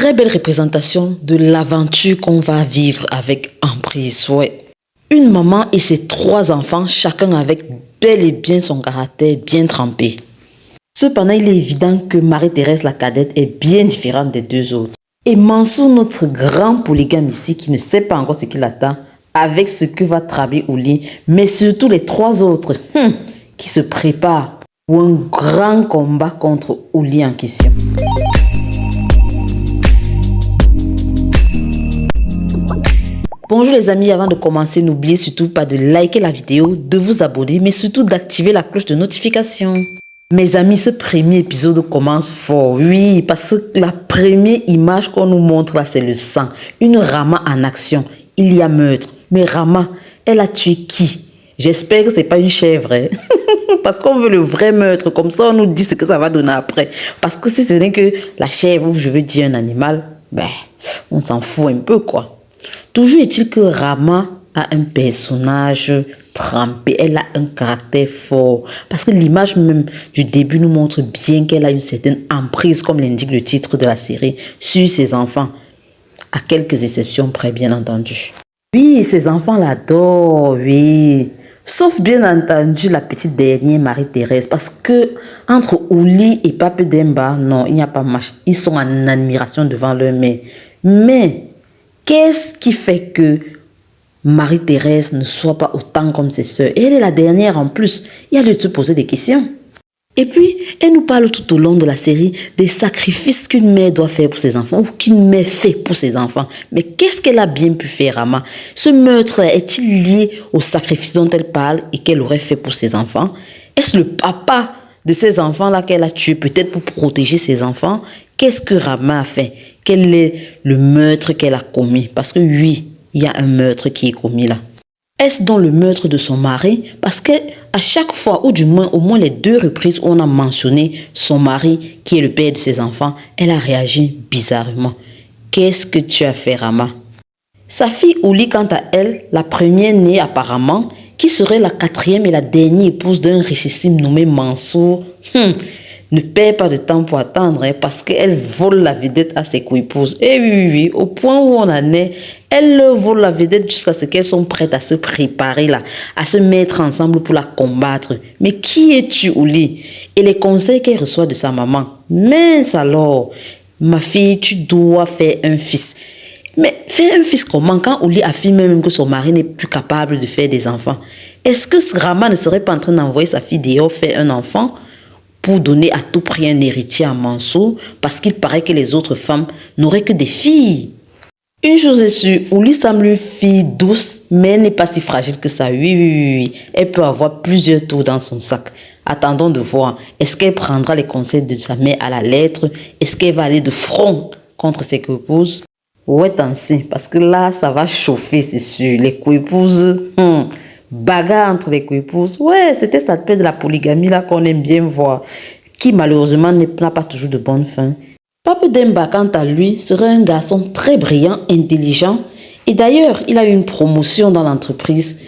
très belle représentation de l'aventure qu'on va vivre avec Emprise. Ouais. Une maman et ses 3 enfants, chacun avec bel et bien son caractère bien trempé. Cependant, il est évident que Marie-Thérèse la cadette est bien différente des 2 autres. Et Mansour, notre grand polygame ici, qui ne sait pas encore ce qu'il attend, avec ce que va tramer Ouli, mais surtout les 3 autres qui se préparent pour un grand combat contre Ouli en question. Bonjour les amis, avant de commencer, n'oubliez surtout pas de liker la vidéo, de vous abonner, mais surtout d'activer la cloche de notification. Mes amis, ce premier épisode commence fort, oui, parce que la première image qu'on nous montre là, c'est le sang. Une Rama en action, il y a meurtre. Mais Rama, elle a tué qui? J'espère que ce n'est pas une chèvre, hein? Parce qu'on veut le vrai meurtre, comme ça on nous dit ce que ça va donner après. Parce que si ce n'est que la chèvre, ou je veux dire un animal, ben, on s'en fout un peu quoi. Toujours est-il que Rama a un personnage trempé, elle a un caractère fort. Parce que l'image même du début nous montre bien qu'elle a une certaine emprise, comme l'indique le titre de la série, sur ses enfants. À quelques exceptions près, bien entendu. Oui, ses enfants l'adorent, oui. Sauf bien entendu la petite dernière Marie-Thérèse. Parce que entre Ouli et Pape Demba, non, il n'y a pas match. Ils sont en admiration devant leur mère. Mais qu'est-ce qui fait que Marie-Thérèse ne soit pas autant comme ses sœurs? Et elle est la dernière en plus. Il y a lieu de se poser des questions. Et puis, elle nous parle tout au long de la série des sacrifices qu'une mère doit faire pour ses enfants ou qu'une mère fait pour ses enfants. Mais qu'est-ce qu'elle a bien pu faire, Rama? Ce meurtre-là est-il lié au sacrifice dont elle parle et qu'elle aurait fait pour ses enfants? Est-ce le papa de ces enfants-là qu'elle a tué peut-être pour protéger ses enfants? Qu'est-ce que Rama a fait? Quel est le meurtre qu'elle a commis? Parce que oui, il y a un meurtre qui est commis là. Est-ce donc le meurtre de son mari? Parce que à chaque fois, ou du moins au moins les 2 reprises où on a mentionné son mari, qui est le père de ses enfants, elle a réagi bizarrement. Qu'est-ce que tu as fait, Rama? Sa fille Ouli, quant à elle, la première née apparemment, qui serait la 4e et la dernière épouse d'un richissime nommé Mansour, ne perd pas de temps pour attendre, hein, parce qu'elle vole la vedette à ses co-épouses. Et oui, au point où on en est, elle leur vole la vedette jusqu'à ce qu'elles sont prêtes à se préparer là, à se mettre ensemble pour la combattre. Mais qui es-tu, Ouli? Et les conseils qu'elle reçoit de sa maman. Mince alors, ma fille, tu dois faire un fils. Mais faire un fils comment? Quand Ouli affirme même que son mari n'est plus capable de faire des enfants. Est-ce que Rama ne serait pas en train d'envoyer sa fille dehors faire un enfant pour donner à tout prix un héritier à Mansour, parce qu'il paraît que les autres femmes n'auraient que des filles? Une chose est sûre, Ouli semble une fille douce, mais elle n'est pas si fragile que ça. Oui. Elle peut avoir plusieurs tours dans son sac. Attendons de voir. Est-ce qu'elle prendra les conseils de sa mère à la lettre? Est-ce qu'elle va aller de front contre ses co-épouses? Ouais, ainsi, parce que là, ça va chauffer, c'est sûr. Les co-épouses, bagarre entre les co-épouses. Ouais, c'était cette paix de la polygamie là qu'on aime bien voir, qui malheureusement n'a pas toujours de bonne fin. Pape Demba, quant à lui, serait un garçon très brillant, intelligent. Et d'ailleurs, il a eu une promotion dans l'entreprise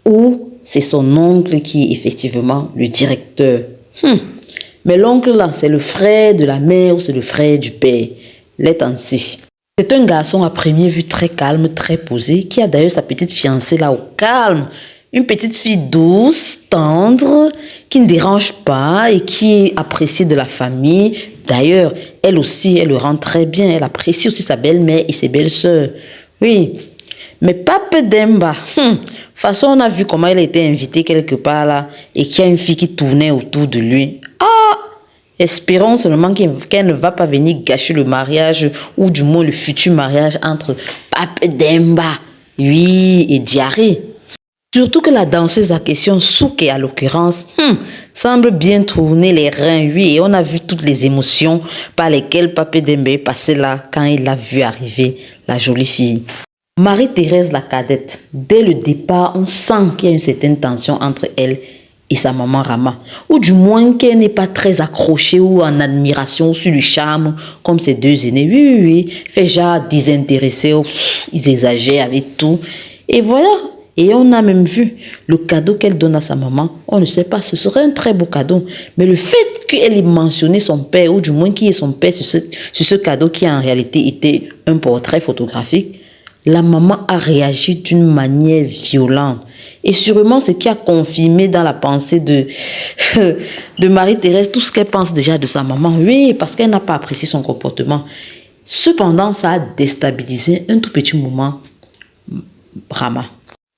où c'est son oncle qui est effectivement le directeur. Mais l'oncle là, c'est le frère de la mère ou c'est le frère du père. L'est ainsi. C'est un garçon à première vue très calme, très posé, qui a d'ailleurs sa petite fiancée là au calme. Une petite fille douce, tendre, qui ne dérange pas et qui est appréciée de la famille. D'ailleurs, elle aussi, elle le rend très bien. Elle apprécie aussi sa belle-mère et ses belles-sœurs. Oui, mais Pape Demba, de toute façon, on a vu comment elle a été invitée quelque part là et qu'il y a une fille qui tournait autour de lui. Ah, espérons seulement qu'elle ne va pas venir gâcher le mariage ou du moins le futur mariage entre Pape Demba, oui, et Diarrhée. Surtout que la danseuse à question, Souké à l'occurrence, semble bien tourner les reins, oui, et on a vu toutes les émotions par lesquelles Pape Demba est passé là quand il a vu arriver la jolie fille. Marie-Thérèse la cadette, dès le départ, on sent qu'il y a une certaine tension entre elle et sa maman Rama, ou du moins qu'elle n'est pas très accrochée ou en admiration sur le charme comme ses 2 aînés. Oui, fait genre désintéressé, ils exagèrent avec tout. Et voilà. Et on a même vu le cadeau qu'elle donne à sa maman. On ne sait pas, ce serait un très beau cadeau. Mais le fait qu'elle ait mentionné son père, ou du moins qu'il y ait son père sur ce cadeau qui en réalité était un portrait photographique, la maman a réagi d'une manière violente. Et sûrement, ce qui a confirmé dans la pensée de Marie-Thérèse tout ce qu'elle pense déjà de sa maman. Oui, parce qu'elle n'a pas apprécié son comportement. Cependant, ça a déstabilisé un tout petit moment Rama.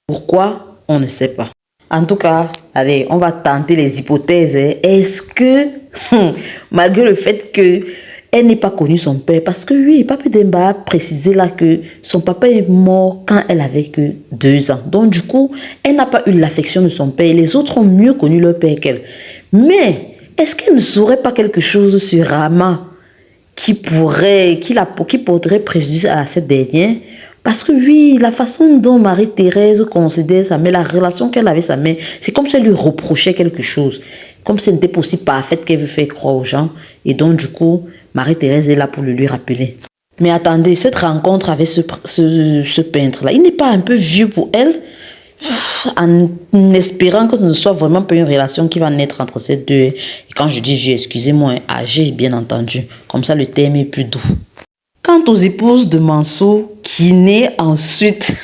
Pourquoi? On ne sait pas. En tout cas, allez, on va tenter les hypothèses. Est-ce que, malgré le fait que elle n'ait pas connu son père, parce que oui, Pape Demba a précisé là que son papa est mort quand elle avait que 2 ans. Donc du coup, elle n'a pas eu l'affection de son père. Les autres ont mieux connu leur père qu'elle. Mais, est-ce qu'elle ne saurait pas quelque chose sur Rama qui porterait préjudice à cette dernière? Parce que oui, la façon dont Marie-Thérèse considère sa mère, la relation qu'elle avait avec sa mère, c'est comme si elle lui reprochait quelque chose. Comme si elle n'était pas aussi parfaite qu'elle veut faire croire aux gens. Et donc, du coup, Marie-Thérèse est là pour le lui rappeler. Mais attendez, cette rencontre avec ce peintre-là, il n'est pas un peu vieux pour elle? En espérant que ce ne soit vraiment pas une relation qui va naître entre ces deux. Et quand je dis vieux, excusez-moi, âgé, bien entendu. Comme ça, le terme est plus doux. Quant aux épouses de Mansour, qui naît ensuite,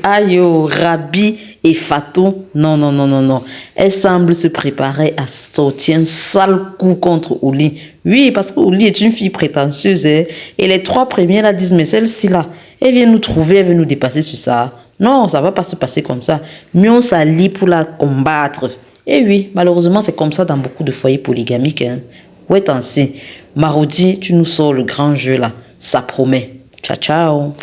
Ayo, Rabi et Fatou, non. Elles semblent se préparer à sortir un sale coup contre Ouli. Oui, parce que Ouli est une fille prétentieuse. Et les 3 premières la disent, mais celle-ci là, elle vient nous trouver, elle veut nous dépasser sur ça. Non, ça ne va pas se passer comme ça. Mieux on s'allie pour la combattre. Et oui, malheureusement, c'est comme ça dans beaucoup de foyers polygamiques. Hein. Ouais, ainsi. Marodi, tu nous sors le grand jeu là. Ça promet. Ciao, ciao.